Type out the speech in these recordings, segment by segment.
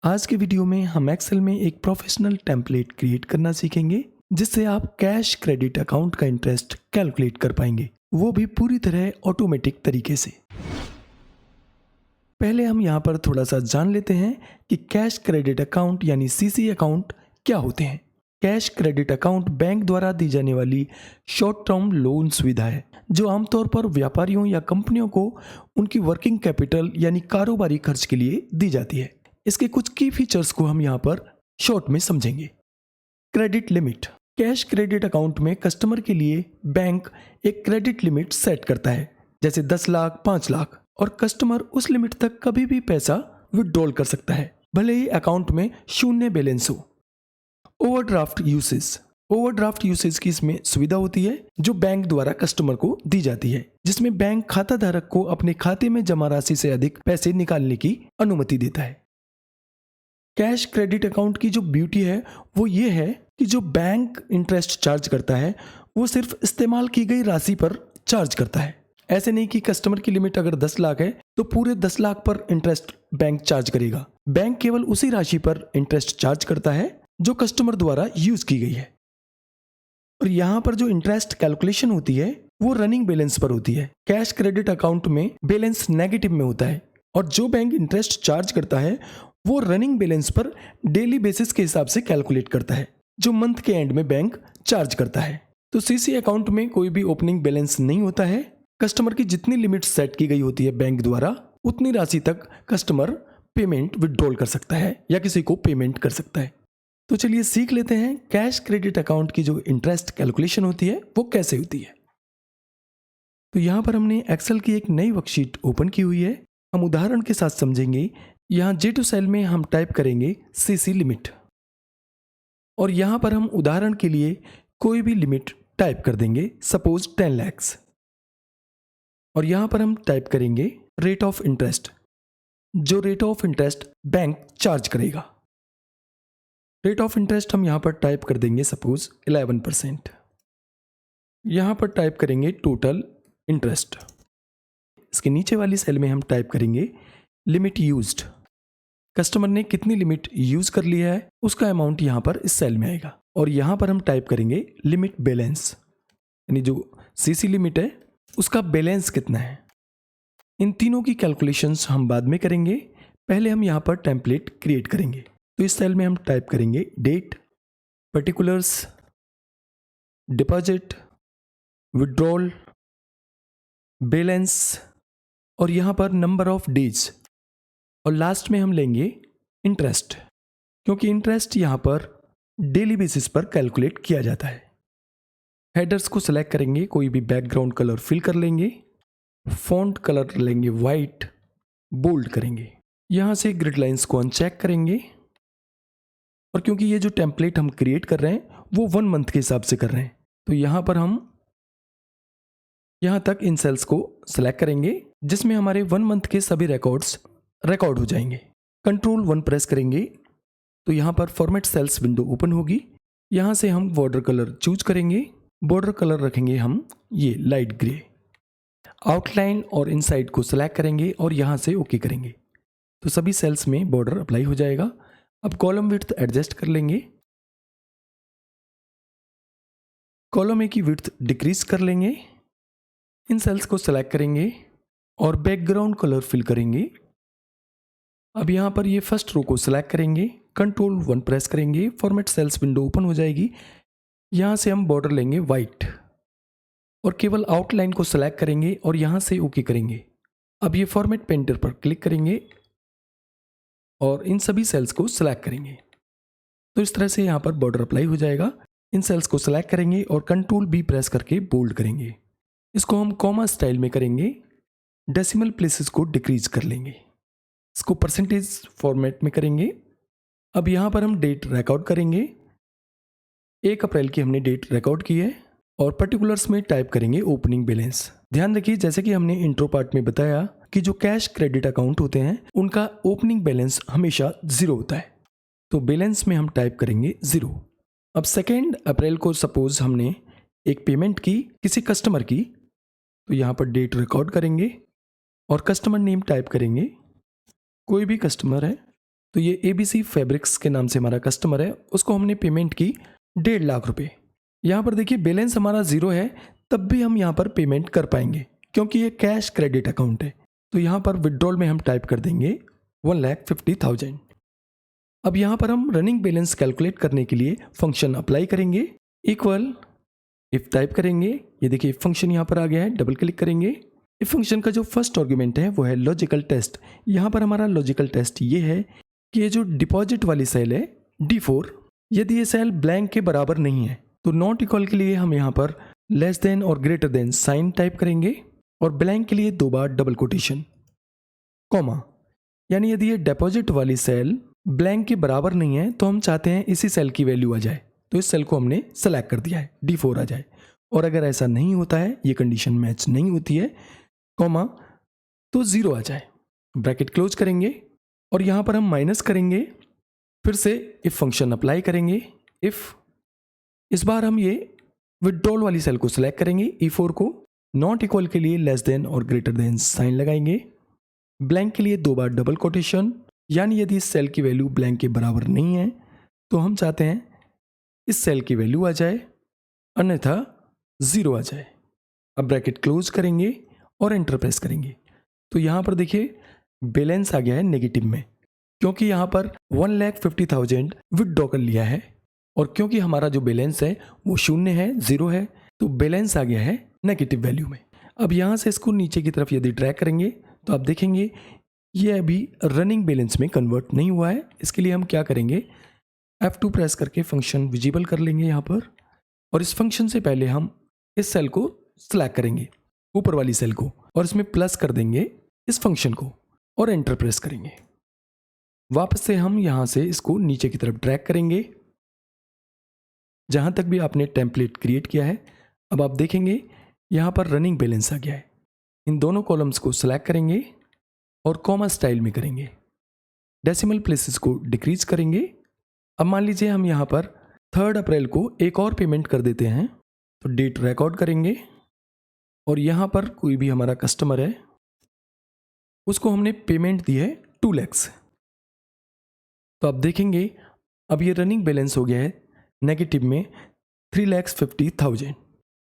आज के वीडियो में हम एक्सेल में एक प्रोफेशनल टेम्पलेट क्रिएट करना सीखेंगे जिससे आप कैश क्रेडिट अकाउंट का इंटरेस्ट कैलकुलेट कर पाएंगे, वो भी पूरी तरह ऑटोमेटिक तरीके से। पहले हम यहाँ पर थोड़ा सा जान लेते हैं कि कैश क्रेडिट अकाउंट यानी सीसी अकाउंट क्या होते हैं। कैश क्रेडिट अकाउंट बैंक द्वारा दी जाने वाली शॉर्ट टर्म लोन सुविधा है जो आमतौर पर व्यापारियों या कंपनियों को उनकी वर्किंग कैपिटल यानी कारोबारी खर्च के लिए दी जाती है। इसके कुछ की फीचर्स को हम यहाँ पर शॉर्ट में समझेंगे। Credit limit. Cash credit account में कस्टमर के लिए बैंक एक क्रेडिट लिमिट सेट करता है, जैसे 10 लाख, 5 लाख, और कस्टमर उस लिमिट तक कभी भी पैसा विड्रॉल कर सकता है, भले ही अकाउंट में शून्य बैलेंस हो। Overdraft usage. ओवरड्राफ्ट यूसेज की इसमें सुविधा होती है जो बैंक द्वारा कस्टमर को दी जाती है, जिसमें बैंक खाता धारक को अपने खाते में जमा राशि से अधिक पैसे निकालने की अनुमति देता है। कैश क्रेडिट अकाउंट की जो ब्यूटी है वो ये है कि जो बैंक इंटरेस्ट चार्ज करता है वो सिर्फ इस्तेमाल की गई राशि पर चार्ज करता है। ऐसे नहीं कि कस्टमर की लिमिट अगर 10 लाख है तो पूरे 10 लाख पर इंटरेस्ट बैंक चार्ज करेगा। बैंक केवल उसी राशि पर इंटरेस्ट चार्ज करता है जो कस्टमर द्वारा यूज की गई है। और यहाँ पर जो इंटरेस्ट कैलकुलेशन होती है वो रनिंग बैलेंस पर होती है। कैश क्रेडिट अकाउंट में बैलेंस नेगेटिव में होता है और जो बैंक इंटरेस्ट चार्ज करता है वो रनिंग बैलेंस पर डेली बेसिस के हिसाब से कैलकुलेट करता है जो मंथ के एंड में बैंक चार्ज करता है। तो सीसी अकाउंट में कोई भी ओपनिंग बैलेंस नहीं होता है। कस्टमर की जितनी लिमिट सेट की गई होती है बैंक द्वारा उतनी राशि तक कस्टमर पेमेंट विड्रॉल कर सकता है या किसी को पेमेंट कर सकता है। तो चलिए सीख लेते हैं कैश क्रेडिट अकाउंट की जो इंटरेस्ट कैलकुलेशन होती है वो कैसे होती है। तो यहाँ पर हमने एक्सेल की एक नई वर्कशीट ओपन की हुई है। हम उदाहरण के साथ समझेंगे। यहाँ J2 सेल में हम टाइप करेंगे सीसी लिमिट और यहाँ पर हम उदाहरण के लिए कोई भी लिमिट टाइप कर देंगे, सपोज 10 लैक्स। और यहाँ पर हम टाइप करेंगे रेट ऑफ इंटरेस्ट, जो rate of interest bank charge करेगा। रेट ऑफ इंटरेस्ट हम यहाँ पर टाइप कर देंगे सपोज 11%। यहाँ पर टाइप करेंगे टोटल इंटरेस्ट। इसके नीचे वाली सेल में हम टाइप करेंगे लिमिट यूज्ड, कस्टमर ने कितनी लिमिट यूज कर लिया है उसका अमाउंट यहाँ पर इस सेल में आएगा। और यहाँ पर हम टाइप करेंगे लिमिट बैलेंस, यानी जो सीसी लिमिट है उसका बैलेंस कितना है। इन तीनों की कैलकुलेशंस हम बाद में करेंगे, पहले हम यहाँ पर टेम्पलेट क्रिएट करेंगे। तो इस सेल में हम टाइप करेंगे date, particulars, deposit, withdrawal, balance और यहाँ पर नंबर ऑफ डेज, और लास्ट में हम लेंगे इंटरेस्ट, क्योंकि इंटरेस्ट यहाँ पर डेली बेसिस पर कैलकुलेट किया जाता है। हेडर्स को सिलेक्ट करेंगे, कोई भी बैकग्राउंड कलर फिल कर लेंगे, फॉन्ट कलर लेंगे वाइट, बोल्ड करेंगे। यहाँ से ग्रिड लाइंस को अनचेक करेंगे और क्योंकि ये जो टेम्पलेट हम क्रिएट कर रहे हैं वो 1 मंथ के हिसाब से कर रहे हैं तो यहाँ पर हम यहाँ तक इन सेल्स को सिलेक्ट करेंगे जिसमें हमारे 1 मंथ के सभी रिकॉर्ड्स रिकॉर्ड हो जाएंगे। कंट्रोल 1 प्रेस करेंगे तो यहाँ पर फॉर्मेट सेल्स विंडो ओपन होगी। यहाँ से हम बॉर्डर कलर चूज करेंगे। बॉर्डर कलर रखेंगे हम ये लाइट ग्रे। आउटलाइन और इनसाइड को सिलेक्ट करेंगे और यहाँ से ओके करेंगे तो सभी सेल्स में बॉर्डर अप्लाई हो जाएगा। अब कॉलम विड्थ एडजस्ट कर लेंगे, कॉलम ए की विड्थ डिक्रीज कर लेंगे। इन सेल्स को सिलेक्ट करेंगे और बैकग्राउंड कलर फिल करेंगे। अब यहाँ पर ये फर्स्ट रो को सिलेक्ट करेंगे, कंट्रोल 1 प्रेस करेंगे, फॉर्मेट सेल्स विंडो ओपन हो जाएगी। यहाँ से हम बॉर्डर लेंगे वाइट और केवल आउटलाइन को सिलेक्ट करेंगे और यहाँ से ओके करेंगे। अब ये फॉर्मेट पेंटर पर क्लिक करेंगे और इन सभी सेल्स को सिलेक्ट करेंगे तो इस तरह से यहाँ पर बॉर्डर अप्लाई हो जाएगा। इन सेल्स को सिलेक्ट करेंगे और कंट्रोल B प्रेस करके बोल्ड करेंगे। इसको हम कॉमा स्टाइल में करेंगे, डेसिमल प्लेसेस को डिक्रीज कर लेंगे, इसको परसेंटेज फॉर्मेट में करेंगे। अब यहाँ पर हम डेट रिकॉर्ड करेंगे, 1 अप्रैल की हमने डेट रिकॉर्ड की है और पर्टिकुलर्स में टाइप करेंगे ओपनिंग बैलेंस। ध्यान रखिए जैसे कि हमने इंट्रो पार्ट में बताया कि जो कैश क्रेडिट अकाउंट होते हैं उनका ओपनिंग बैलेंस हमेशा 0 होता है, तो बैलेंस में हम टाइप करेंगे 0। अब 2 अप्रैल को सपोज हमने एक पेमेंट की किसी कस्टमर की, तो यहाँ पर डेट रिकॉर्ड करेंगे और कस्टमर नेम टाइप करेंगे। कोई भी कस्टमर है तो ये ABC फैब्रिक्स के नाम से हमारा कस्टमर है, उसको हमने पेमेंट की 1.5 लाख रुपए। यहाँ पर देखिए बैलेंस हमारा 0 है, तब भी हम यहाँ पर पेमेंट कर पाएंगे क्योंकि ये कैश क्रेडिट अकाउंट है। तो यहाँ पर विड्रॉल में हम टाइप कर देंगे 1,50,000। अब यहाँ पर हम रनिंग बैलेंस कैलकुलेट करने के लिए फंक्शन अप्लाई करेंगे, इक्वल इफ टाइप करेंगे। ये देखिए फंक्शन यहाँ पर आ गया है, डबल क्लिक करेंगे। इस फंक्शन का जो फर्स्ट आर्गुमेंट है वो है लॉजिकल टेस्ट। यहाँ पर हमारा लॉजिकल टेस्ट ये है कि ये जो डिपॉजिट वाली सेल है D4, यदि ये सेल ब्लैंक के बराबर नहीं है तो नॉट इक्वल के लिए हम यहाँ पर लेस देन और ग्रेटर देन साइन टाइप करेंगे और ब्लैंक के लिए 2 बार डबल कोटेशन, कॉमा। यानी यदि ये डिपॉजिट वाली सेल ब्लैंक के बराबर नहीं है तो हम चाहते हैं इसी सेल की वैल्यू आ जाए, तो इस सेल को हमने सेलेक्ट कर दिया है, D4 आ जाए। और अगर ऐसा नहीं होता है, ये कंडीशन मैच नहीं होती है, कॉमा, तो 0 आ जाए। ब्रैकेट क्लोज करेंगे और यहाँ पर हम माइनस करेंगे, फिर से इफ फंक्शन अप्लाई करेंगे। इफ इस बार हम ये विड्रॉल वाली सेल को सिलेक्ट करेंगे, E4 को, नॉट इक्वल के लिए लेस देन और ग्रेटर देन साइन लगाएंगे, ब्लैंक के लिए 2 बार डबल कोटेशन। यानी यदि इस सेल की वैल्यू ब्लैंक के बराबर नहीं है तो हम चाहते हैं इस सेल की वैल्यू आ जाए, अन्यथा 0 आ जाए। अब ब्रैकेट क्लोज करेंगे और एंटर प्रेस करेंगे। तो यहाँ पर देखिए बैलेंस आ गया है नेगेटिव में, क्योंकि यहाँ पर 1,50,000 विदड्रॉ कर लिया है और क्योंकि हमारा जो बैलेंस है वो 0 है, 0 है, तो बैलेंस आ गया है नेगेटिव वैल्यू में। अब यहाँ से इसको नीचे की तरफ यदि ड्रैग करेंगे तो आप देखेंगे ये अभी रनिंग बैलेंस में कन्वर्ट नहीं हुआ है। इसके लिए हम क्या करेंगे, F2 प्रेस करके फंक्शन विजिबल कर लेंगे यहाँ पर, और इस फंक्शन से पहले हम इस सेल को सिलेक्ट करेंगे, ऊपर वाली सेल को, और इसमें प्लस कर देंगे इस फंक्शन को और एंटर प्रेस करेंगे। वापस से हम यहाँ से इसको नीचे की तरफ ड्रैग करेंगे जहाँ तक भी आपने टेम्पलेट क्रिएट किया है। अब आप देखेंगे यहाँ पर रनिंग बैलेंस आ गया है। इन दोनों कॉलम्स को सिलेक्ट करेंगे और कॉमा स्टाइल में करेंगे, डेसिमल प्लेसेस को डिक्रीज करेंगे। अब मान लीजिए हम यहाँ पर 3 अप्रैल को एक और पेमेंट कर देते हैं, तो डेट रिकॉर्ड करेंगे और यहाँ पर कोई भी हमारा कस्टमर है उसको हमने पेमेंट दी है 2 लाख। तो आप देखेंगे अब ये रनिंग बैलेंस हो गया है नेगेटिव में 3,50,000।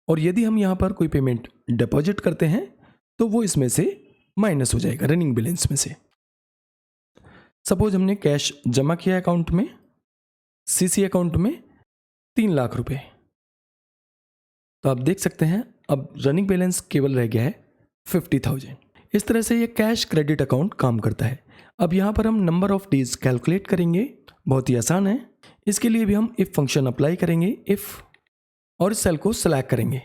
और यदि हम यहाँ पर कोई पेमेंट डिपॉजिट करते हैं तो वो इसमें से माइनस हो जाएगा रनिंग बैलेंस में से। सपोज हमने कैश जमा किया अकाउंट में, CC अकाउंट में 3 लाख रुपए, तो आप देख सकते हैं अब रनिंग बैलेंस केवल रह गया है 50,000। इस तरह से ये कैश क्रेडिट अकाउंट काम करता है। अब यहाँ पर हम नंबर ऑफ डेज कैलकुलेट करेंगे, बहुत ही आसान है। इसके लिए भी हम इफ फंक्शन अप्लाई करेंगे, इफ, और इस सेल को सिलेक्ट करेंगे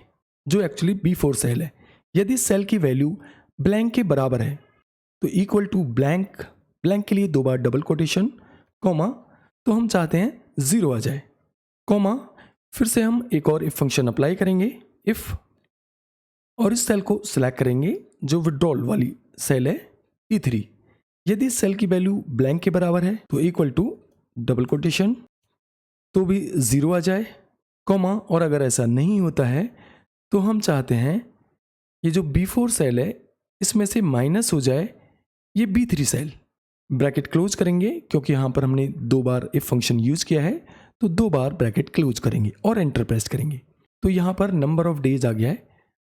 जो एक्चुअली B4 सेल है। यदि सेल की वैल्यू ब्लैंक के बराबर है तो इक्वल टू ब्लैंक, ब्लैंक के लिए 2 बार डबल कोटेशन, कॉमा, तो हम चाहते हैं 0 आ जाए, कॉमा, फिर से हम एक और इफ फंक्शन अप्लाई करेंगे, इफ, और इस सेल को सिलेक्ट करेंगे जो विड्रॉल वाली सेल है E3। यदि सेल की वैल्यू ब्लैंक के बराबर है तो इक्वल टू डबल कोटेशन, तो भी 0 आ जाए, कॉमा, और अगर ऐसा नहीं होता है तो हम चाहते हैं ये जो B4 सेल है इसमें से माइनस हो जाए ये B3 सेल। ब्रैकेट क्लोज करेंगे, क्योंकि यहाँ पर हमने 2 बार इफ फंक्शन यूज़ किया है तो 2 बार ब्रैकेट क्लोज करेंगे और एंटर प्रेस करेंगे। तो यहाँ पर नंबर ऑफ डेज आ गया है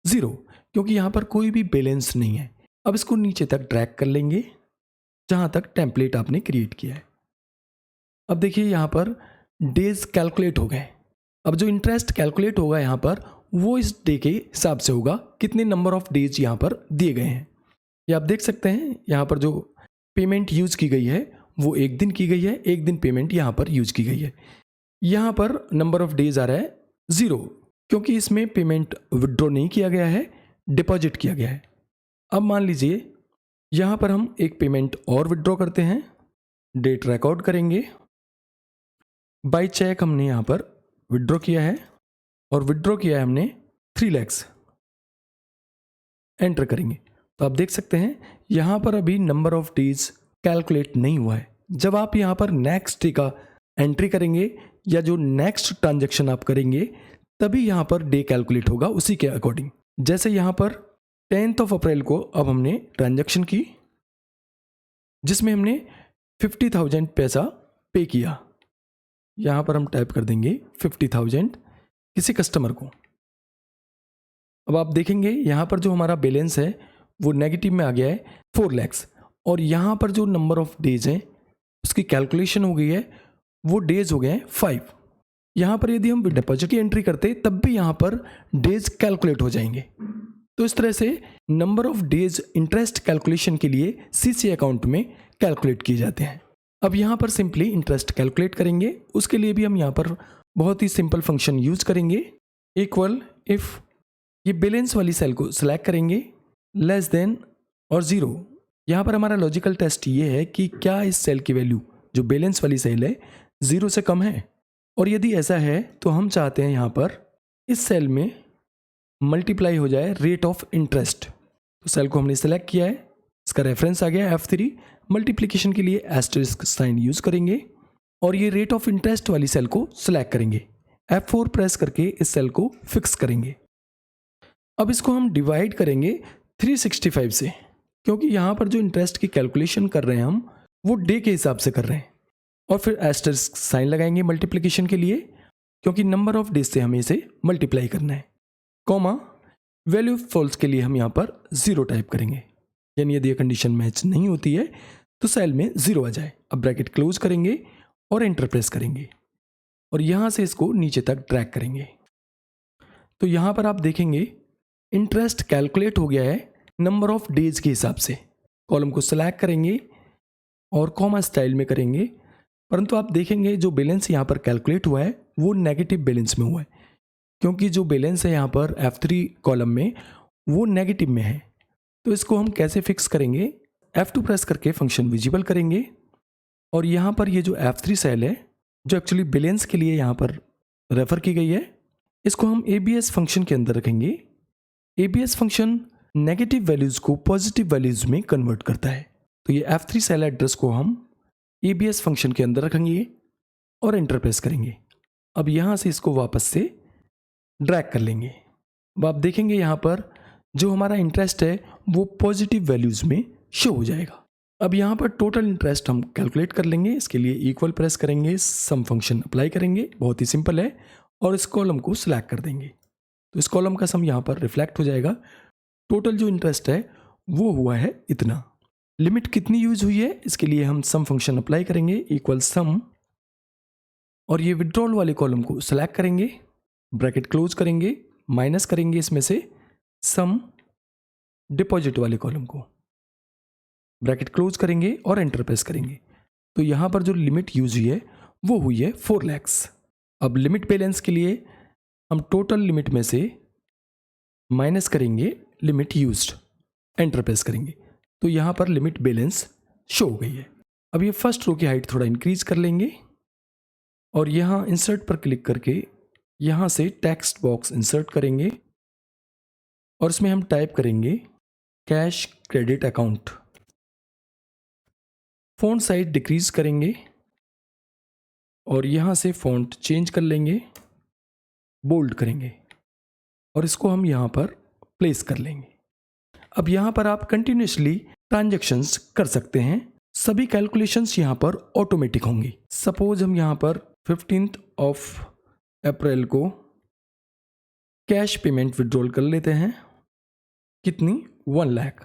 0, क्योंकि यहाँ पर कोई भी बैलेंस नहीं है। अब इसको नीचे तक ड्रैग कर लेंगे जहाँ तक टेम्पलेट आपने क्रिएट किया है। अब देखिए यहाँ पर डेज कैलकुलेट हो गए। अब जो इंटरेस्ट कैलकुलेट होगा यहाँ पर वो इस डे के हिसाब से होगा, कितने नंबर ऑफ डेज यहाँ पर दिए गए हैं। ये आप देख सकते हैं यहाँ पर जो पेमेंट यूज़ की गई है वो 1 दिन की गई है, 1 दिन पेमेंट यहाँ पर यूज़ की गई है। यहाँ पर नंबर ऑफ डेज आ रहा है 0, क्योंकि इसमें पेमेंट विड्रॉ नहीं किया गया है, डिपॉजिट किया गया है। अब मान लीजिए यहाँ पर हम एक पेमेंट और विड्रॉ करते हैं, डेट रिकॉर्ड करेंगे, बाय चेक हमने यहाँ पर विड्रॉ किया है और विड्रॉ किया है हमने 3 लाख, एंटर करेंगे। तो आप देख सकते हैं यहाँ पर अभी नंबर ऑफ डेज कैलकुलेट नहीं हुआ है। जब आप यहाँ पर नेक्स्ट डे का एंट्री करेंगे या जो नेक्स्ट ट्रांजैक्शन आप करेंगे तभी यहाँ पर डे कैलकुलेट होगा उसी के अकॉर्डिंग। जैसे यहाँ पर 10 अप्रैल को अब हमने ट्रांजैक्शन की जिसमें हमने 50,000 पैसा पे किया। यहाँ पर हम टाइप कर देंगे 50,000 किसी कस्टमर को। अब आप देखेंगे यहाँ पर जो हमारा बैलेंस है वो नेगेटिव में आ गया है 4 लाख, और यहाँ पर जो नंबर ऑफ डेज हैं उसकी कैलकुलेशन हो गई है, वो डेज हो गए हैं 5। यहाँ पर यदि हम डिपॉजिट की एंट्री करते तब भी यहाँ पर डेज कैलकुलेट हो जाएंगे। तो इस तरह से number of days interest calculation के लिए सीसी अकाउंट में कैलकुलेट किए जाते हैं। अब यहाँ पर सिंपली इंटरेस्ट कैलकुलेट करेंगे, उसके लिए भी हम यहाँ पर बहुत ही सिंपल फंक्शन यूज करेंगे। इक्वल इफ ये बैलेंस वाली सेल को सिलेक्ट करेंगे, लेस देन और 0। यहाँ पर हमारा लॉजिकल टेस्ट ये है कि क्या इस सेल की वैल्यू जो बैलेंस वाली सेल है 0 से कम है, और यदि ऐसा है तो हम चाहते हैं यहाँ पर इस सेल में मल्टीप्लाई हो जाए रेट ऑफ इंटरेस्ट। तो सेल को हमने सेलेक्ट किया है, इसका रेफरेंस आ गया F3। मल्टीप्लिकेशन के लिए एस्टेरिस्क साइन यूज करेंगे और ये रेट ऑफ इंटरेस्ट वाली सेल को सिलेक्ट करेंगे। F4 प्रेस करके इस सेल को फिक्स करेंगे। अब इसको हम डिवाइड करेंगे 365 से, क्योंकि यहाँ पर जो इंटरेस्ट की कैलकुलेशन कर रहे हैं हम वो डे के हिसाब से कर रहे हैं। और फिर एस्टेरिस्क साइन लगाएंगे मल्टीप्लिकेशन के लिए, क्योंकि नंबर ऑफ डेज से हमें इसे मल्टीप्लाई करना है। कॉमा वैल्यू फॉल्स के लिए हम यहाँ पर 0 टाइप करेंगे, यानी यदि ये कंडीशन मैच नहीं होती है तो सेल में 0 आ जाए। अब ब्रैकेट क्लोज करेंगे और एंटर प्रेस करेंगे और यहाँ से इसको नीचे तक ड्रैग करेंगे। तो यहाँ पर आप देखेंगे इंटरेस्ट कैलकुलेट हो गया है नंबर ऑफ डेज के हिसाब से। कॉलम को सिलेक्ट करेंगे और कॉमा स्टाइल में करेंगे, परंतु आप देखेंगे जो बैलेंस यहाँ पर कैलकुलेट हुआ है वो नेगेटिव बैलेंस में हुआ है, क्योंकि जो बैलेंस है यहाँ पर F3 कॉलम में वो नेगेटिव में है। तो इसको हम कैसे फिक्स करेंगे, F2 प्रेस करके फंक्शन विजिबल करेंगे और यहाँ पर ये जो F3 सेल है जो एक्चुअली बैलेंस के लिए यहाँ पर रेफर की गई है, इसको हम ABS फंक्शन के अंदर रखेंगे। ABS फंक्शन नेगेटिव वैल्यूज़ को पॉजिटिव वैल्यूज़ में कन्वर्ट करता है। तो ये F3 सेल एड्रेस को हम ABS फंक्शन के अंदर रखेंगे और एंटर प्रेस करेंगे। अब यहाँ से इसको वापस से ड्रैग कर लेंगे। अब आप देखेंगे यहाँ पर जो हमारा इंटरेस्ट है वो पॉजिटिव वैल्यूज़ में शो हो जाएगा। अब यहाँ पर टोटल इंटरेस्ट हम कैलकुलेट कर लेंगे। इसके लिए इक्वल प्रेस करेंगे, सम फंक्शन अप्लाई करेंगे, बहुत ही सिंपल है, और इस कॉलम को सिलेक्ट कर देंगे। तो इस कॉलम का सम यहाँ पर रिफ्लेक्ट हो जाएगा। टोटल जो इंटरेस्ट है वो हुआ है इतना। लिमिट कितनी यूज हुई है इसके लिए हम सम फंक्शन अप्लाई करेंगे, इक्वल सम, और ये विड्रॉल वाले कॉलम को सिलेक्ट करेंगे, ब्रैकेट क्लोज करेंगे, माइनस करेंगे इसमें से सम डिपॉजिट वाले कॉलम को, ब्रैकेट क्लोज करेंगे और एंटर प्रेस करेंगे। तो यहाँ पर जो लिमिट यूज हुई है वो हुई है 4 लाख। अब लिमिट बैलेंस के लिए हम टोटल लिमिट में से माइनस करेंगे लिमिट यूज्ड, एंटर प्रेस करेंगे। तो यहाँ पर लिमिट बैलेंस शो हो गई है। अब ये फर्स्ट रो की हाइट थोड़ा इंक्रीज कर लेंगे और यहाँ इंसर्ट पर क्लिक करके यहाँ से टेक्स्ट बॉक्स इंसर्ट करेंगे और इसमें हम टाइप करेंगे cash credit account. Font size decrease करेंगे और यहाँ से फ़ॉन्ट चेंज कर लेंगे, बोल्ड करेंगे और इसको हम यहाँ पर प्लेस कर लेंगे। अब यहाँ पर आप कंटिन्यूसली ट्रांजैक्शंस कर सकते हैं। सभी कैलकुलेशंस यहाँ पर ऑटोमेटिक होंगी। सपोज हम यहाँ पर 15 अप्रैल को कैश पेमेंट विड्रॉल कर लेते हैं, कितनी 1 लाख।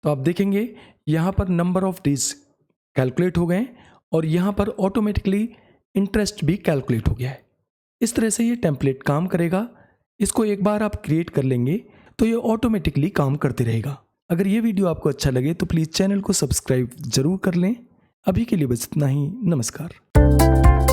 तो आप देखेंगे यहाँ पर नंबर ऑफ डेज कैलकुलेट हो गए और यहाँ पर ऑटोमेटिकली इंटरेस्ट भी कैलकुलेट हो गया है। इस तरह से ये टेम्पलेट काम करेगा। इसको एक बार आप क्रिएट कर लेंगे तो ये ऑटोमेटिकली काम करते रहेगा। अगर ये वीडियो आपको अच्छा लगे तो प्लीज़ चैनल को सब्सक्राइब जरूर कर लें। अभी के लिए बस इतना ही। नमस्कार।